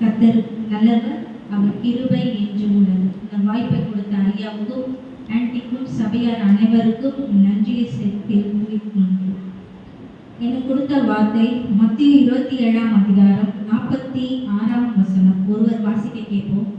கர்த்தர் நல்லவர், அவர் கிருபை என்று உள்ளது. இந்த வாய்ப்பை கொடுத்த ஐயாவுக்கும் ஆன்டிக்கும் சபையார் அனைவருக்கும் நன்றியை தெரிவிக்கின்றேன். எனக்கு கொடுத்த வார்த்தை மத்தேயு 27ஆம் அதிகாரம் 46ஆம் வசனம். ஒருவர் வாசிக்க கேட்போம்.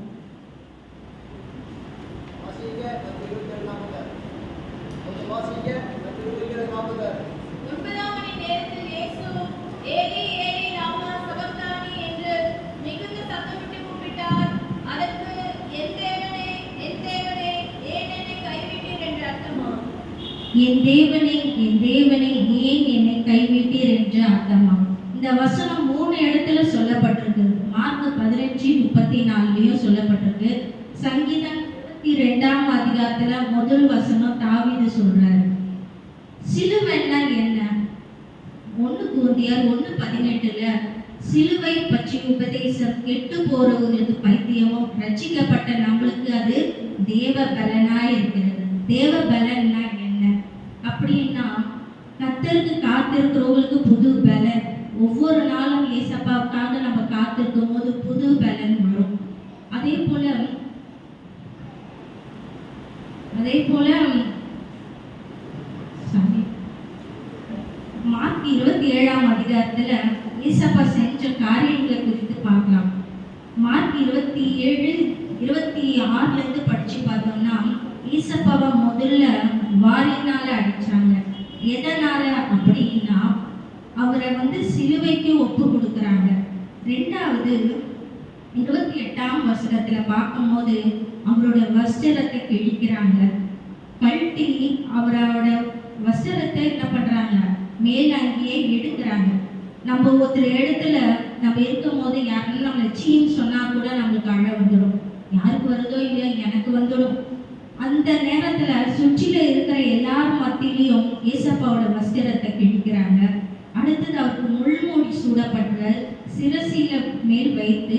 என் தேவனே என் தேவனே ஏன் என்னை கைவிட்டீர் என்று அர்த்தமா? இந்த வசனம் 3 இடத்துல சொல்லப்பட்டிருக்கு. மார்க் 15:34 சொல்லப்பட்டிருக்கு. சங்கீதம் 22ஆம் அதிகாரத்துல முதல் வசனம் தாவீது சொல்றாரு. சிலுவைன்னா என்ன? 1 கொரிந்தியர் 1:18 சிலுவை பற்றி உபதேசம் கெட்டு போறவங்களுக்கு பைத்தியமும், ரட்சிக்கப்பட்ட நம்மளுக்கு அது தேவ பலனாய் இருக்கிறது. தேவ பலன்னா அப்படின்னா கர்த்தருக்கு காத்திருக்கிறவங்களுக்கு புது பலன். ஒவ்வொரு நாளும் ஏசப்பாவுக்காக நம்ம காத்திருக்கும் போது புது பலன் வரும். அதே போல மார்க் 27ஆம் அதிகாரத்துல ஏசப்பா செஞ்ச காரியங்களை குறித்து பார்க்கலாம். மார்க் 27:26 படிச்சு பார்த்தோம்னா ஏசப்பாவை முதல்ல வாரினால அடிச்சாங்க. எதனால அப்படின்னா அவரை சிலுவைக்கு ஒப்பு கொடுக்குறாங்க. 2வது 28ஆம் வசனத்துல பார்க்கும்போது அவரோட வஸ்திரத்தை கிழிக்கிறாங்க. கழட்டி அவரோட வஸ்திரத்தை என்ன பண்றாங்க, மேலாங்கியே எடுக்கிறாங்க. நம்ம ஒருத்தர் இடத்துல நம்ம இருக்கும் போது யாருன்னு நம்மளை சீன்னு சொன்னா கூட நம்மளுக்கு அழ வந்துடும். யாருக்கு வருதோ இல்லையோ எனக்கு வந்துடும். அந்த நேரத்துல சுற்றில இருக்கிற எல்லாரும் மத்தியிலையும் ஏசப்பாவோட வஸ்திரத்தை கிழிக்கிறாங்க. அடுத்தது அவருக்கு முள்மூடி சூடப்பட்ட சிரசில மேல் வைத்து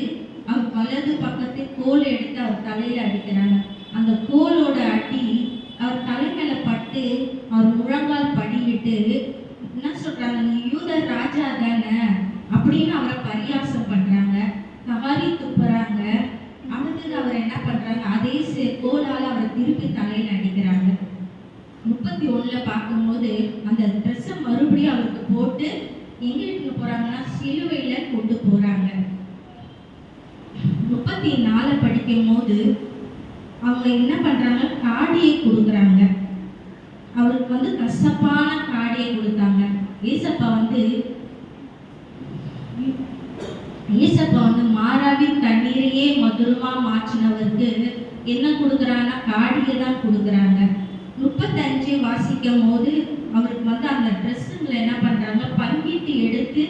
அவர் வலது பக்கத்தில் கோல் எடுத்து அவர் தலையில அடிக்கிறாங்க. அந்த கோலோட அடி அவர் தலைமையில பட்டு அவர் முழங்கால் படிவிட்டு என்ன சொல்றாங்க, நீ யூத ராஜா தானே அப்படின்னு அவரை பரியாசம் பண்றாங்க, கவாரி துப்புறாங்க. அடுத்தது அவர் என்ன பண்றாங்க, அதே கோலால அவரை திருப்பி தலையில அடிக்கிறாங்க. 31 பார்க்கும்போது அந்த ட்ரெஸ்ஸை மறுபடியும் அவருக்கு போட்டு எங்க எடுத்து போறாங்கன்னா சிலுவையில கொண்டு போறாங்க. 34 படிக்கும் போது அவங்க என்ன பண்றாங்க, காடியை கொடுக்குறாங்க. அவருக்கு கசப்பான காடியை கொடுத்தாங்க. ஏசப்பா மாறாவின் தண்ணீரையே மதுரமா மாற்றினவருக்கு என்ன கொடுக்குறாங்கன்னா காடியை தான் கொடுக்குறாங்க. 35 வாசிக்கும் போது அவருக்கு அந்த ட்ரெஸ்ஸுங்களை என்ன பண்றாங்க, பங்கிட்டு எடுத்து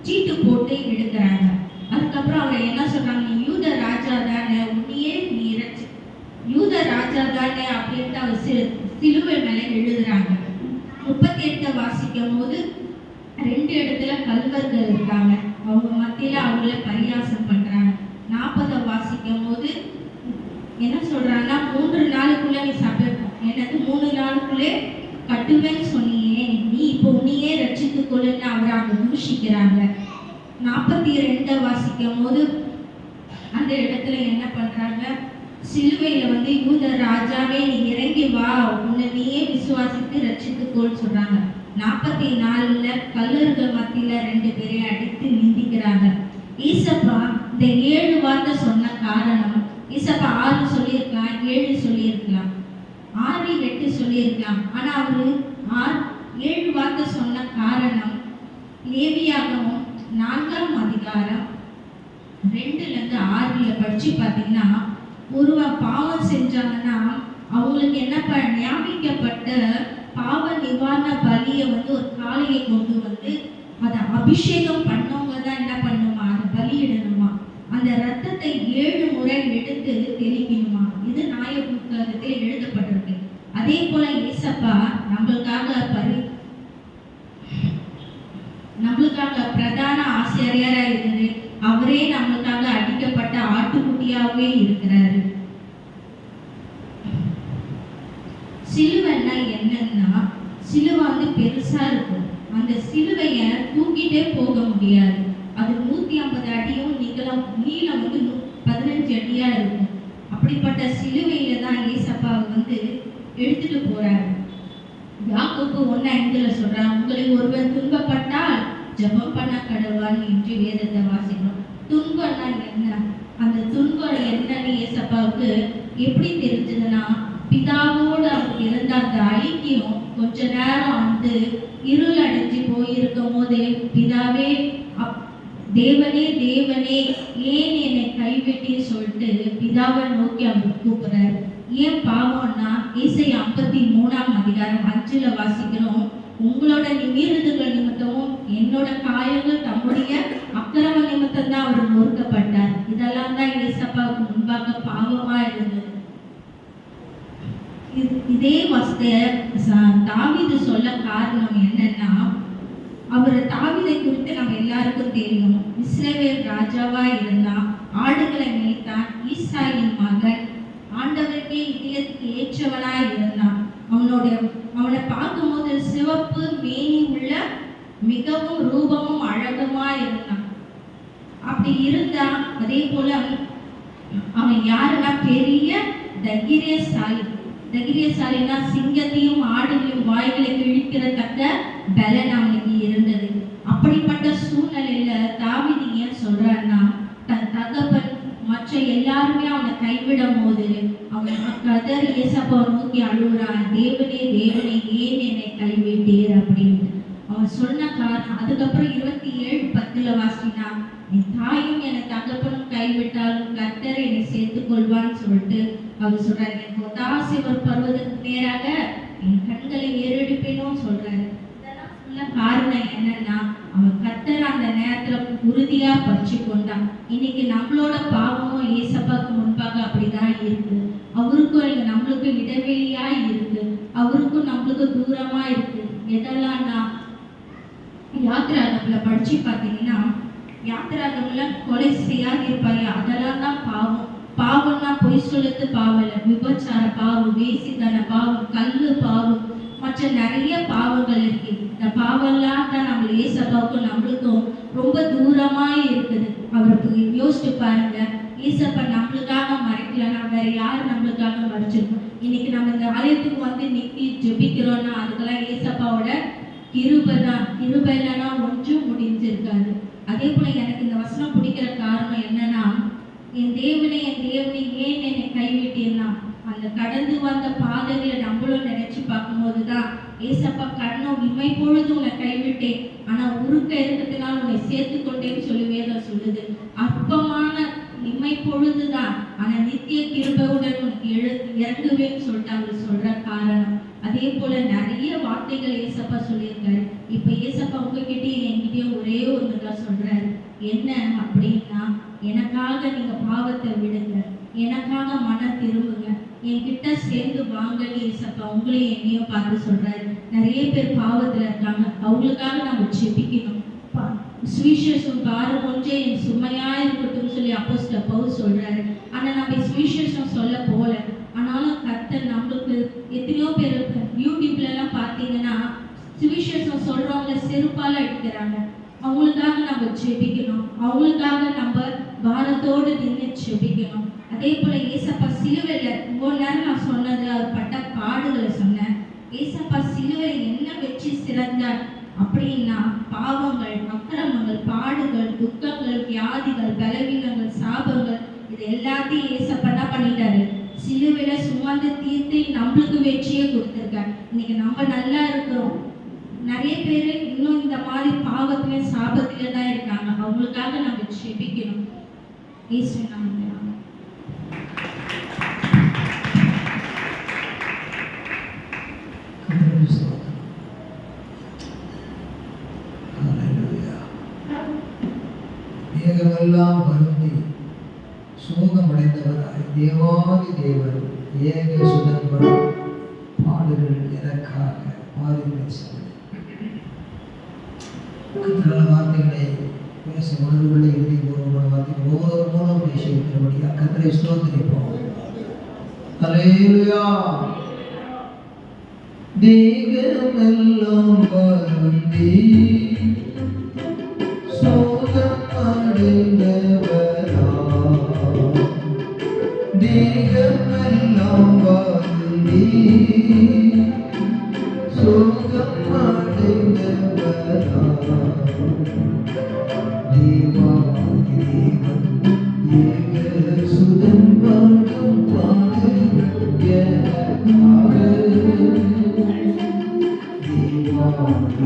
சீட்டு போட்டு எடுக்கிறாங்க. அதுக்கப்புறம் அவரை என்ன சொல்றாங்க, நீ யூத ராஜா தானே, உன்னையே நீ யூத ராஜா தானே அப்படின்ட்டு அவர் சிலுவை மேலே எழுதுறாங்க. 38 வாசிக்கும் போது 2 இடத்துல கல்வர்கள் இருக்காங்க. அவங்க மத்தியில அவங்கள பரியாசம் பண்றாங்க. 40 வாசிக்கும் போது என்ன சொல்றாங்கன்னா, 3 நாளுக்குள்ள நீ சாப்பிடணும், எனக்கு 3 நாளுக்குள்ளே கட்டுவேன்னு சொன்னியே, நீ இப்போ உன்னையே ரட்சித்துக் கொள்ளுன்னு அவரை அவங்க தூஷிக்கிறாங்க. 42 வாசிக்கும் போது அந்த இடத்துல என்ன பண்றாங்க, சிலுவையில யூத ராஜாவே நீ இறங்கி வா, உன்னை நீயே விசுவாசித்து ரட்சித்துக்கோள் சொல்றாங்க. 44 கல்லர்கள் மத்தியில 2 பேரை அடித்து நிந்திக்கிறாங்க. ஈசப்பா இந்த 7 வார்த்தை சொன்ன காரணம், ஈசப்பா 6 சொல்லியிருக்கலாம், 7 சொல்லியிருக்கலாம், 6, 8 சொல்லியிருக்கலாம். ஆனா அவரு 7 வார்த்தை சொன்ன காரணம், லேவியாகமம் 4ஆம் அதிகாரம் 2-6 படிச்சு பார்த்தீங்கன்னா, ஒருவன் பாவம் செஞ்சாங்கன்னா அவங்களுக்கு என்ன ஞாபிக்கப்பட்ட பாவ நிவாரண பலியை ஒரு காளையை கொண்டு அதை அபிஷேகம் பண்ணவங்க தான் என்ன பண்ணுமா, அதை பலியிடணுமா. அந்த ரத்தத்தை 7 முறை எடுத்து தெளிக்கணுமா. இது நியாய புத்தகத்தில் எழுதப்பட்டிருக்கு. அதே போல ஏசப்பா நம்மளுக்காக பிரதான ஆசிரியரா இருந்து அவரே நம்மளுக்காக அடிக்கப்பட்ட ஆட்டுக்குட்டியாவே இருக்கிறாரு. சிலுவைன்னா என்னன்னா, சிலுவை பெருசா இருக்கும். அந்த சிலுவைய தூக்கிட்டே போக முடியாது. அது 150 அடியும் நீளம் வலியா இருக்கும். அப்படிப்பட்ட சிலுவையில தான் ஏசப்பாவை வந்து எடுத்துட்டு போறாரு. யாக்கோபு 1:5 சொல்றான், உங்களில் ஒருவர் துன்பப்பட்டால் ஜெபம் பண்ண கடவான் என்று வேதத்தை வாசிக்கிறோம். துன்பம்னா என்ன? அந்த துன்பம் என்னன்னு ஏசப்பாவுக்கு எப்படி தெரிஞ்சதுன்னா, பிதாவோடு அவருக்கு இருந்த அந்த ஐக்கியம் கொஞ்ச நேரம் வந்து இருள் அடைஞ்சு போயிருக்கும் போது, பிதாவே தேவனே தேவனே ஏன் என்னை கைவிட்டி சொல்லிட்டு பிதாவை நோக்கி அவர் கூப்பிடுறாரு. ஏன் பாவம்னா, ஏசாயா 53:5 வாசிக்கிறோம், உங்களோட மீறுதல்கள் நிமித்தமும் என்னோட காயங்கள் தம்முடைய அக்கிரம நிமித்தம் தான் அவர் நொறுக்கப்பட்டார். இதெல்லாம் தான் ஏசப்பாவுக்கு முன்பாக பாவமா இருந்தது. இதே வசனத்தை தாவீது சொல்ல காரணம் என்னன்னா, அவர் தாவீதை குறித்து நம்ம எல்லாருக்கும் தெரியும். இஸ்ரவேல் ராஜாவா இருந்தான், ஆடுகளை மேய்த்தான், ஈசாயின் மகன், ஆண்டவருக்கே இதயத்துக்கு ஏற்றவனா இருந்தான். அவனை பார்க்கும்போது சிவப்பு மேனி உள்ள மிகவும் ரூபமும் அழகுமா இருந்தான். அப்படி இருந்தா, அதே போல அவன் யாருன்னா பெரிய தைரியசாலி. தைரியசாலினா சிங்கத்தையும் ஆடுகளையும் வாய்களை கிழிக்கிறதக்க பலன் அவனுக்கு இருந்தது. அப்படிப்பட்ட சூழ்நிலையில தாவீது ஏன் சொல்றான்னா, தன் தகப்பன் மற்ற எல்லாருமே அவனை கைவிடும் போது அவன் கதறி ஏசப்பாவை நோக்கி அழுகுறான், தேவனே தேவனே ஏன் என்னை கைவிட்டீர் அப்படின்னு அவன் சொன்ன காரணம். அதுக்கப்புறம் 27:10 வாசினா, என் தாயும் என தகப்பனும் கைவிட்டாலும் கர்த்தர் என்னை சேர்த்துக் கொள்வான்னு சொல்லிட்டு அவர் சொல்றாரு. எனக்கு ஒத்தாசைவர் பருவதற்கு நேராக என் கண்களை ஏறெடுப்பேனும் சொல்றாரு. இதெல்லாம் சொல்ல காரணம் என்னன்னா, அவன் கர்த்தர் அந்த நேரத்துல உறுதியா பற்றி கொண்டான். இன்னைக்கு நம்மளோட பாவமும் ஏசப்பாக்கு முன்பாக அப்படிதான் இருக்கு. அவருக்கும் நம்மளுக்கும் இடைவெளியா இருக்கு, அவருக்கும் நம்மளுக்கு தூரமா இருக்கு. எதெல்லாம்னா, யாத்திராகம்ல படிச்சு பார்த்தீங்கன்னா, யாத்திராகம்ல கொலை செய்யாதிருப்பாரு, அதெல்லாம் தான் பாவம். பாவம்னா பொய் சொல்லுறது பாவம் இல்லை, விபச்சார பாவம், வேசித்தன பாவம், கல்லு பாவம், மற்ற நிறைய பாவங்கள் இருக்கு. இந்த பாவம்லாம் தான் நம்ம ஏசப்பாவுக்கும் நம்மளுக்கும் ரொம்ப தூரமா இருக்குது. அவருக்கு யோசிச்சு பாருங்க, ஏசப்பா நம்மளுக்காக மறைக்கலன்னா வேற யார் நம்மளுக்காக மறைச்சிருக்கோம்? இன்னைக்கு நம்ம இந்த ஆலயத்துக்கு வந்து நிக்கி ஜெபிக்கிறோம்னா அதுக்கெல்லாம் ஏசப்பாவோட கிருபை தான். கிருபை இல்லைன்னா ஒன்றும் முடிஞ்சிருக்காது. அதே போல எனக்கு இந்த வசனம் பிடிக்கிற காரணம் என்னன்னா, என் தேவனே ஏன் என்னை கைவிட்டீர்னா, அந்த கடந்து வந்த பாதைகளை நம்மளும் நினைச்சு பார்க்கும்போது தான் ஏசப்பா கண்ணம் இமை பொழுது உன்னை கைவிட்டேன், ஆனா உருக்க இருக்கிறதுனால உன்னை சேர்த்து கொண்டேன்னு சொல்லி வேதம் சொல்லுது. அற்பமான இமை பொழுதுதான், ஆனா நித்திய கிருபையுடன் உனக்கு இறங்குவேன்னு சொல்லிட்டு அவர் சொல்ற காரணம். அதே போல நிறைய வார்த்தைகள் ஏசப்பா சொல்லியிருக்காரு. இப்ப ஏசப்பா உங்ககிட்டயும் என்கிட்டயும் ஒரே ஒண்ணுதான் சொல்றாரு. என்ன அப்படின்னா, எனக்காக நீங்க பாவத்தை விடுங்க, எனக்காக மனம் திரும்புங்க, என்கிட்ட சேர்ந்து வாங்கன்னு ஏசப்பா உங்களையும் என்னையும் பார்த்து சொல்றாரு. நிறைய பேர் பாவத்துல இருக்காங்க, அவங்களுக்காக நம்ம ஜெபிக்கணும். சுவிசேஷம் பாரம் ஒன்றே என் சுமையா இருக்கட்டும் சொல்லி அப்போஸ்தலர் பவுல் சொல்றாரு. ஆனா நம்ம சுவிசேஷம் சொல்ல போல, ஆனாலும் கர்த்தர் நம்மளுக்கு எத்தனையோ பேர் யூடியூப்ல எல்லாம் பார்த்தீங்கன்னா சுவிசேஷம் சொல்றவங்க செருப்பால அடிக்கிறாங்க. அவங்களுக்காக நம்ம ஜெபிக்கணும், அவங்களுக்காக நம்ம பாரத்தோடு நின்று ஜெபிக்கணும். அதே போல ஏசப்பா சிலுவையில இவ்வளோ நேரம் நான் சொன்னது அவர் பட்ட பாடுகளை சொன்னேன். ஏசப்பா சிலுவை என்ன வச்சு சிறந்தார் அப்படின்னா, பாவங்கள், அக்கிரமங்கள், பாடுகள், துக்கங்கள், வியாதிகள், பலவீனங்கள், சாபங்கள், இது எல்லாத்தையும் ஏசப்பா என்ன பண்ணிட்டாரு, சிலுவையில சுமந்து தீர்த்து நம்மளுக்கு வெற்றியை கொடுத்துருக்காரு. இன்னைக்கு நம்ம நல்லா இருக்கிறோம். நிறைய பேர் இன்னும் இந்த மாதிரி பாவத்திலே சாபத்திலே தான் இருக்காங்க. அவங்களுக்காக நம்ம ஜெபிக்கணும். இயேசு நாமத்தில் மேகமெல்லாம் வருந்தி சோகமடைந்தவராய் தேவாதி தேவர் ஏக சுதன்பரம் பாடுகள் எனக்காக பாடுகள் வார்த்தைகளை பேச உணர்வுகளை எழுதி வார்த்தைகள் ஒவ்வொரு மூலம் பேசி இருக்கிறபடியா கர்த்தரை ஸ்தோத்திரிப்போம். அல்லேலூயா. தேகமெல்லாம் வருந்தி சோகம் அடைந்தவரா Sudah